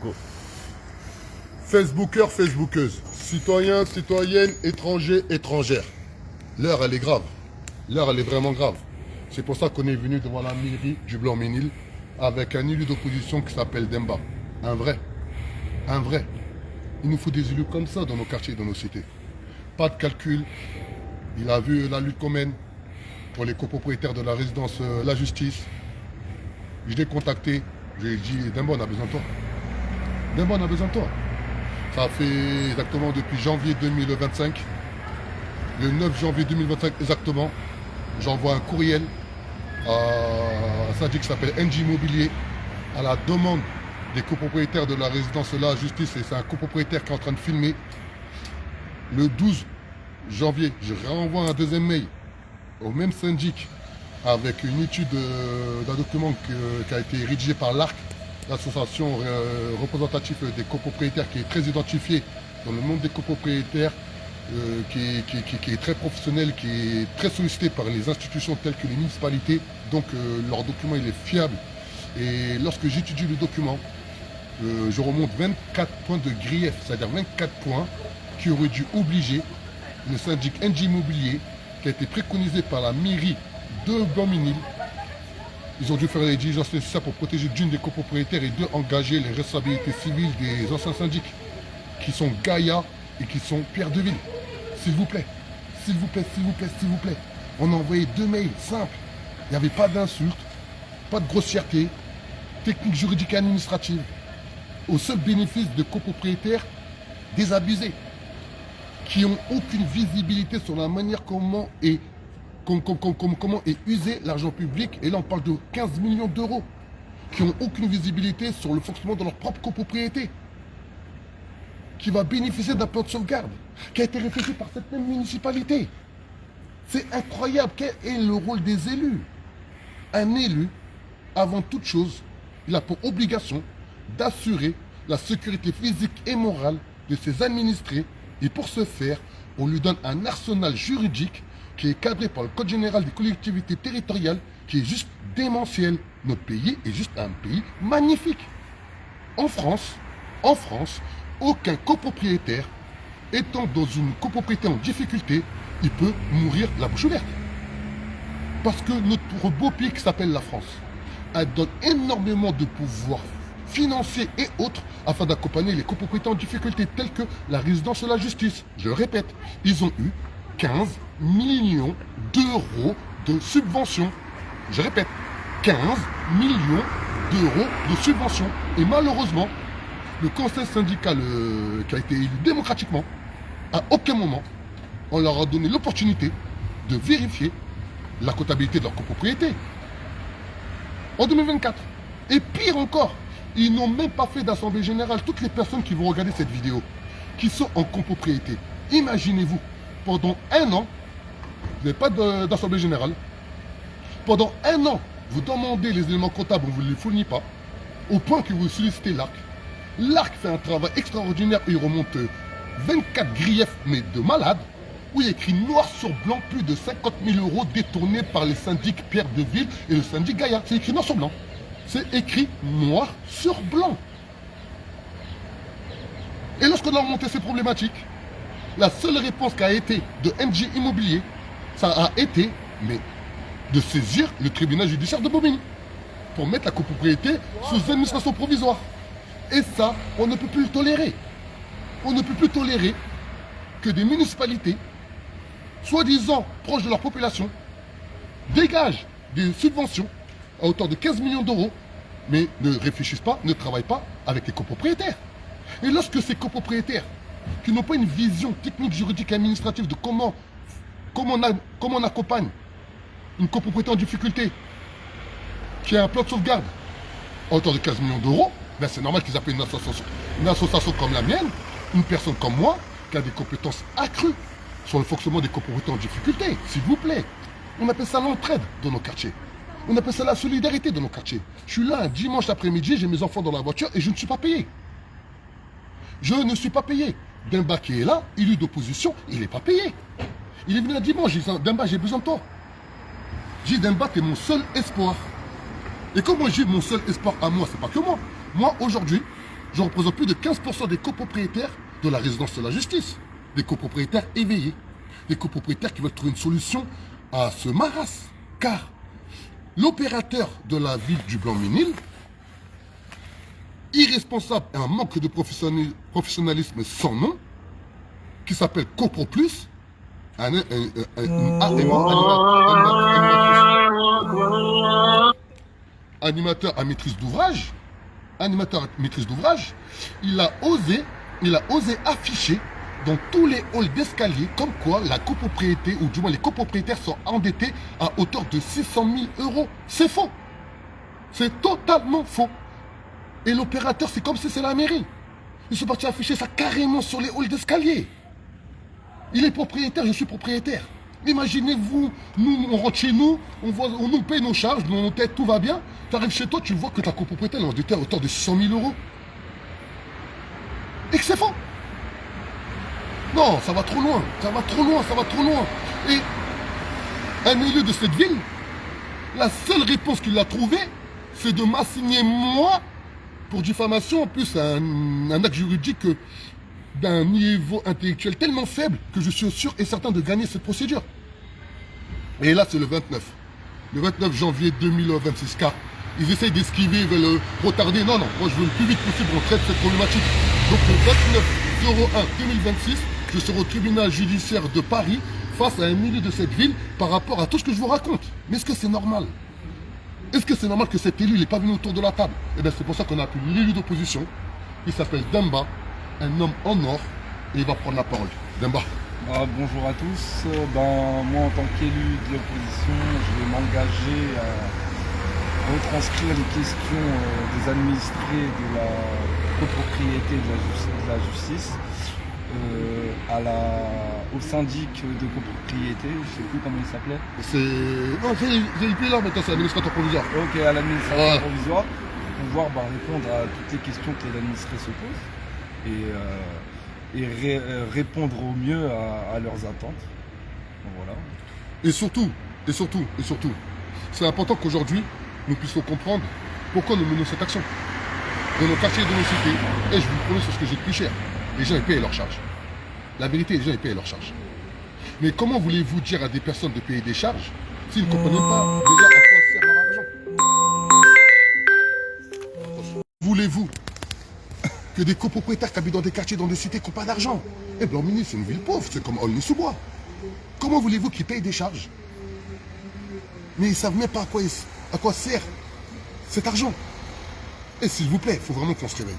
Go. Facebookers, Facebookeuses, citoyens, citoyennes, étrangers, étrangères. L'heure, elle est grave. L'heure, elle est vraiment grave. C'est pour ça qu'on est venu devant la mairie du Blanc-Ménil avec un élu d'opposition qui s'appelle Demba. Un vrai. Un vrai. Il nous faut des élus comme ça dans nos quartiers, dans nos cités. Pas de calcul. Il a vu la lutte qu'on mène pour les copropriétaires de la résidence La Justice. Je l'ai contacté. Je lui ai dit, Demba, on a besoin de toi. Demba, on a besoin de toi. Ça fait exactement depuis janvier 2025. Le 9 janvier 2025 exactement, j'envoie un courriel à un syndic qui s'appelle NG Immobilier à la demande des copropriétaires de la résidence La Justice, et c'est un copropriétaire qui est en train de filmer. Le 12 janvier, je renvoie un deuxième mail au même syndic avec une étude d'un document qui a été rédigé par l'ARC, l'association représentative des copropriétaires, qui est très identifiée dans le monde des copropriétaires, qui est très professionnel, qui est très sollicité par les institutions telles que les municipalités. Donc leur document il est fiable. Et lorsque j'étudie le document, je remonte 24 points de grief, c'est-à-dire 24 points qui auraient dû obliger le syndic NG Immobilier, qui a été préconisé par la mairie de Blanc-Ménil. Ils ont dû faire les diligences nécessaires pour protéger d'une des copropriétaires et deux, engager les responsabilités civiles des anciens syndics, qui sont Gaïa et qui sont Pierre Deville. S'il vous plaît, s'il vous plaît, s'il vous plaît, s'il vous plaît. On a envoyé 2 mails simples. Il n'y avait pas d'insultes, pas de grossièreté, technique juridique et administrative, au seul bénéfice de copropriétaires désabusés, qui n'ont aucune visibilité sur la manière comment est usé l'argent public. Et là on parle de 15 millions d'euros, qui n'ont aucune visibilité sur le fonctionnement de leur propre copropriété, qui va bénéficier d'un plan de sauvegarde, qui a été réfléchi par cette même municipalité. C'est incroyable. Quel est le rôle des élus? Un élu, avant toute chose, il a pour obligation d'assurer la sécurité physique et morale de ses administrés. Et pour ce faire, on lui donne un arsenal juridique qui est cadré par le Code général des collectivités territoriales, qui est juste démentiel. Notre pays est juste un pays magnifique. En France, aucun copropriétaire étant dans une copropriété en difficulté, il peut mourir la bouche ouverte. Parce que notre beau pays qui s'appelle la France, elle donne énormément de pouvoirs financiers et autres afin d'accompagner les copropriétaires en difficulté, tels que la résidence de La Justice. Je le répète, ils ont eu 15 millions d'euros de subventions. Je répète, 15 millions d'euros de subventions. Et malheureusement, le conseil syndical qui a été élu démocratiquement, à aucun moment, on leur a donné l'opportunité de vérifier la comptabilité de leur copropriété. En 2024. Et pire encore, ils n'ont même pas fait d'assemblée générale. Toutes les personnes qui vont regarder cette vidéo, qui sont en copropriété, imaginez-vous, pendant un an, vous n'avez pas d'assemblée générale. Pendant un an, vous demandez les éléments comptables, on ne vous les fournit pas, au point que vous sollicitez l'ARC. L'ARC fait un travail extraordinaire et il remonte 24 griefs, mais de malade, où il y a écrit noir sur blanc plus de 50 000 euros détournés par les syndics Pierre Deville et le syndic Gaïa. C'est écrit noir sur blanc. C'est écrit noir sur blanc. Et lorsqu'on a remonté ces problématiques, la seule réponse qui a été de NG Immobilier, ça a été de saisir le tribunal judiciaire de Bobigny pour mettre la copropriété sous administration provisoire. Et ça, on ne peut plus le tolérer. On ne peut plus tolérer que des municipalités, soi-disant proches de leur population, dégagent des subventions à hauteur de 15 millions d'euros, mais ne réfléchissent pas, ne travaillent pas avec les copropriétaires. Et lorsque ces copropriétaires, qui n'ont pas une vision technique, juridique et administrative de comment on accompagne une copropriété en difficulté, qui a un plan de sauvegarde à hauteur de 15 millions d'euros, ben c'est normal qu'ils appellent une association comme la mienne, une personne comme moi, qui a des compétences accrues sur le fonctionnement des copropriétés en difficulté, s'il vous plaît. On appelle ça l'entraide dans nos quartiers. On appelle ça la solidarité dans nos quartiers. Je suis là un dimanche après-midi, j'ai mes enfants dans la voiture et je ne suis pas payé. Je ne suis pas payé. Demba qui est là, élu d'opposition, il n'est pas payé. Il est venu un dimanche, il dit, Demba, j'ai besoin de toi. J'ai dit, Demba, t'es mon seul espoir. Et comme moi j'ai mon seul espoir à moi, c'est pas que moi. Moi, aujourd'hui, Je représente plus de 15% des copropriétaires de la résidence de la justice. Des copropriétaires éveillés. Des copropriétaires qui veulent trouver une solution à ce marasme. Car l'opérateur de la ville du Blanc-Ménil, irresponsable et un manque de professionnalisme sans nom, qui s'appelle Copro Plus, animateur à maîtrise d'ouvrage, il a osé afficher dans tous les halls d'escalier comme quoi la copropriété, ou du moins les copropriétaires sont endettés à hauteur de 600 000 euros. C'est faux. C'est totalement faux. Et l'opérateur, c'est comme si c'est la mairie. Ils sont partis afficher ça carrément sur les halls d'escalier. Il est propriétaire, je suis propriétaire. Imaginez-vous, nous, on rentre chez nous, on nous paye nos charges, dans nos têtes, tout va bien. Tu arrives chez toi, tu vois que ta copropriété est endettée à hauteur de 600 000 euros. Et que c'est faux. Non, ça va trop loin, ça va trop loin. Et un élu de cette ville, la seule réponse qu'il a trouvée, c'est de m'assigner moi pour diffamation, en plus un acte juridique d'un niveau intellectuel tellement faible que je suis sûr et certain de gagner cette procédure. Et là, c'est le 29 janvier 2026, car ils essayent d'esquiver, ils veulent retarder. Non, moi je veux le plus vite possible qu'on traite cette problématique. Donc le 29/01/2026, je serai au tribunal judiciaire de Paris face à un élu de cette ville par rapport à tout ce que je vous raconte. Mais est-ce que c'est normal? Est-ce que c'est normal que cet élu n'est pas venu autour de la table? Eh bien, c'est pour ça qu'on a appelé l'élu d'opposition. Il s'appelle Demba, un homme en or, et il va prendre la parole. Demba. Bonjour à tous. Moi, en tant qu'élu de l'opposition, je vais m'engager à retranscrire les questions des administrés de la copropriété de la justice au syndic de copropriété, je ne sais plus comment il s'appelait. Non, c'est là maintenant, c'est l'administrateur provisoire. Ok, à l'administrateur provisoire, pour pouvoir répondre à toutes les questions que les administrés se posent et répondre au mieux à leurs attentes. Donc, voilà. Et surtout, c'est important qu'aujourd'hui, nous puissions comprendre pourquoi nous menons cette action. Dans nos quartiers, dans nos cités, et je vous promets sur ce que j'ai de plus cher, les gens ils payent leurs charges. La vérité, les gens ils payent leurs charges. Mais comment voulez-vous dire à des personnes de payer des charges s'ils ne comprennent pas déjà à quoi sert leur argent? Voulez-vous que des copropriétaires qui habitent dans des quartiers, dans des cités qui n'ont pas d'argent? Eh bien, Blanc-Ménil, c'est une ville pauvre, c'est comme Aulnay-sous-Bois. Comment voulez-vous qu'ils payent des charges? Mais ils ne savent même pas à quoi sert cet argent. Et s'il vous plaît, il faut vraiment qu'on se réveille.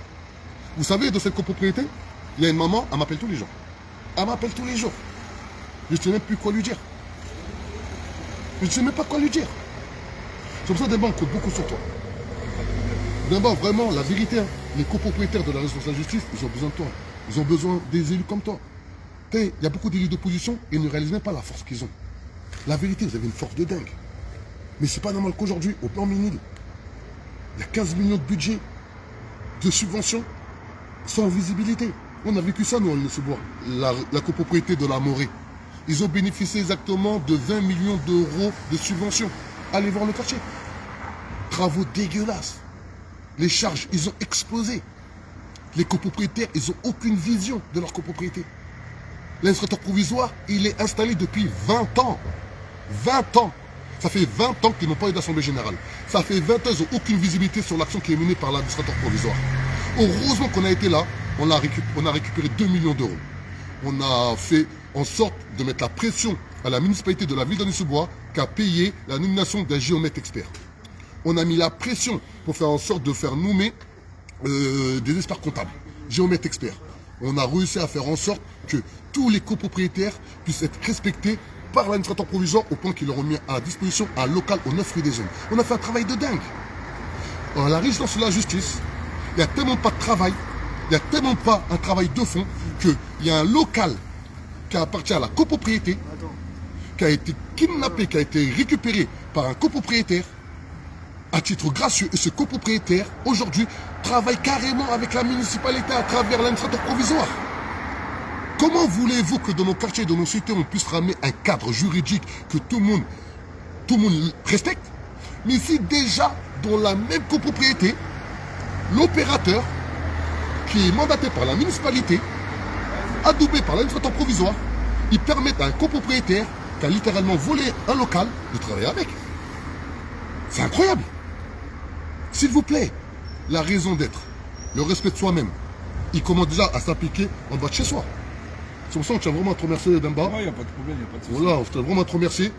Vous savez, dans cette copropriété, il y a une maman, elle m'appelle tous les jours. Elle m'appelle tous les jours. Je ne sais même plus quoi lui dire. Je ne sais même pas quoi lui dire. C'est pour ça que Demba, on compte beaucoup sur toi. Demba, vraiment, la vérité, les copropriétaires de la résidence de la justice, ils ont besoin de toi. Ils ont besoin des élus comme toi. Il y a beaucoup d'élus d'opposition et ils ne réalisent même pas la force qu'ils ont. La vérité, vous avez une force de dingue. Mais c'est pas normal qu'aujourd'hui, au Blanc-Ménil, il y a 15 millions de budget de subventions sans visibilité. On a vécu ça, nous, à Aulnay-sous-Bois, la copropriété de la Morée. Ils ont bénéficié exactement de 20 millions d'euros de subventions. Allez voir le quartier. Travaux dégueulasses. Les charges, ils ont explosé. Les copropriétaires, ils n'ont aucune vision de leur copropriété. L'administrateur provisoire, il est installé depuis 20 ans. 20 ans. Ça fait 20 ans qu'ils n'ont pas eu d'assemblée générale. Ça fait 20 ans qu'ils n'ont aucune visibilité sur l'action qui est menée par l'administrateur provisoire. Heureusement qu'on a été là, on a récupéré 2 millions d'euros. On a fait en sorte de mettre la pression à la municipalité de la ville d'Aulnay-sous-Bois qui a payé la nomination d'un géomètre expert. On a mis la pression pour faire en sorte de faire nommer des experts comptables, géomètres experts. On a réussi à faire en sorte que tous les copropriétaires puissent être respectés par l'administrateur provisoire au point qu'ils leur ont mis à disposition un local au 9 rue des Jeunes. On a fait un travail de dingue. Dans la résidence de la justice, il n'y a tellement pas de travail, il n'y a tellement pas un travail de fond qu'il y a un local qui appartient à la copropriété, qui a été kidnappé, qui a été récupéré par un copropriétaire à titre gracieux. Et ce copropriétaire, aujourd'hui, travaille carrément avec la municipalité à travers l'administrateur provisoire. Comment voulez-vous que dans nos quartiers, dans nos cités, on puisse ramener un cadre juridique que tout le monde respecte? Mais si déjà, dans la même copropriété, l'opérateur qui est mandaté par la municipalité, adoubé par l'administrateur provisoire. Ils permettent à un copropriétaire qui a littéralement volé un local de travailler avec. C'est incroyable. S'il vous plaît, la raison d'être, le respect de soi-même, il commence déjà à s'appliquer en bas de chez soi. C'est pour ça que je tiens vraiment à te remercier d'en bas. Ouais, il n'y a pas de problème, il n'y a pas de souci. Voilà, je tiens vraiment à te remercier.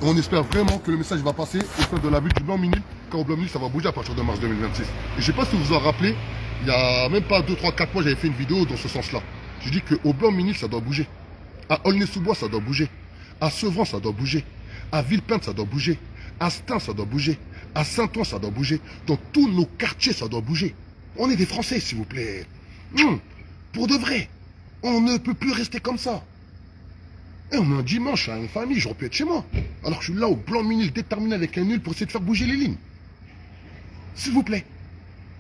On espère vraiment que le message va passer au sein de la ville du Blanc-Minil, car au Blanc-Minil, ça va bouger à partir de mars 2026. Et je ne sais pas si vous vous en rappelez, il y a même pas 2, 3, 4 mois, j'avais fait une vidéo dans ce sens-là. Je dis qu'au Blanc-Minil, ça doit bouger. À Aulnay-sous-Bois, ça doit bouger. À Sevran, ça doit bouger. À Villepinte, ça doit bouger. À Stein, ça doit bouger. À Saint-Ouen, ça doit bouger. Dans tous nos quartiers, ça doit bouger. On est des Français, s'il vous plaît. Pour de vrai. On ne peut plus rester comme ça. Et on est un dimanche à une famille, j'aurais pu être chez moi. Alors que je suis là au Blanc-Minil, déterminé avec un nul pour essayer de faire bouger les lignes. S'il vous plaît.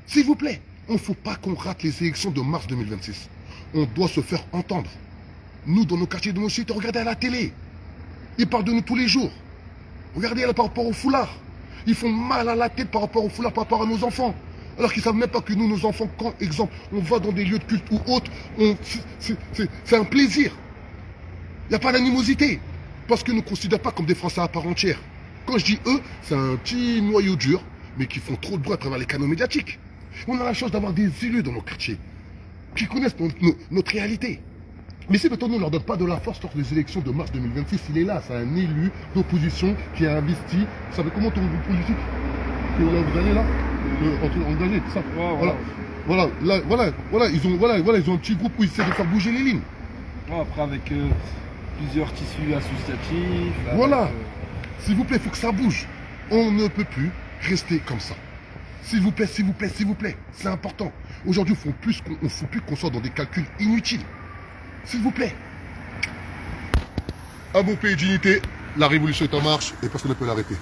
S'il vous plaît. Il ne faut pas qu'on rate les élections de mars 2026. On doit se faire entendre. Nous, dans nos quartiers de nos cités, regardez à la télé. Ils parlent de nous tous les jours. Regardez par rapport au foulard. Ils font mal à la tête par rapport au foulard, par rapport à nos enfants. Alors qu'ils ne savent même pas que nous, nos enfants, quand, exemple, on va dans des lieux de culte ou autres, c'est un plaisir. Il n'y a pas d'animosité. Parce qu'ils ne nous considèrent pas comme des Français à part entière. Quand je dis eux, c'est un petit noyau dur, mais qui font trop de bruit à travers les canaux médiatiques. On a la chance d'avoir des élus dans nos quartiers, qui connaissent notre réalité. Mais si maintenant on ne leur donne pas de la force lors des élections de mars 2026, il est là, c'est un élu d'opposition qui a investi. Vous savez comment ton groupe politique que vous gagnez là engagé, tout ça. Ouais, Voilà, ils ont un petit groupe où ils essaient de faire bouger les lignes. Ouais, après avec plusieurs tissus associatifs. Voilà. S'il vous plaît, il faut que ça bouge. On ne peut plus rester comme ça. S'il vous plaît, s'il vous plaît, s'il vous plaît. C'est important. Aujourd'hui, il ne faut plus qu'on soit dans des calculs inutiles. S'il vous plaît. Un bon pays d'unité, la révolution est en marche et personne ne peut l'arrêter.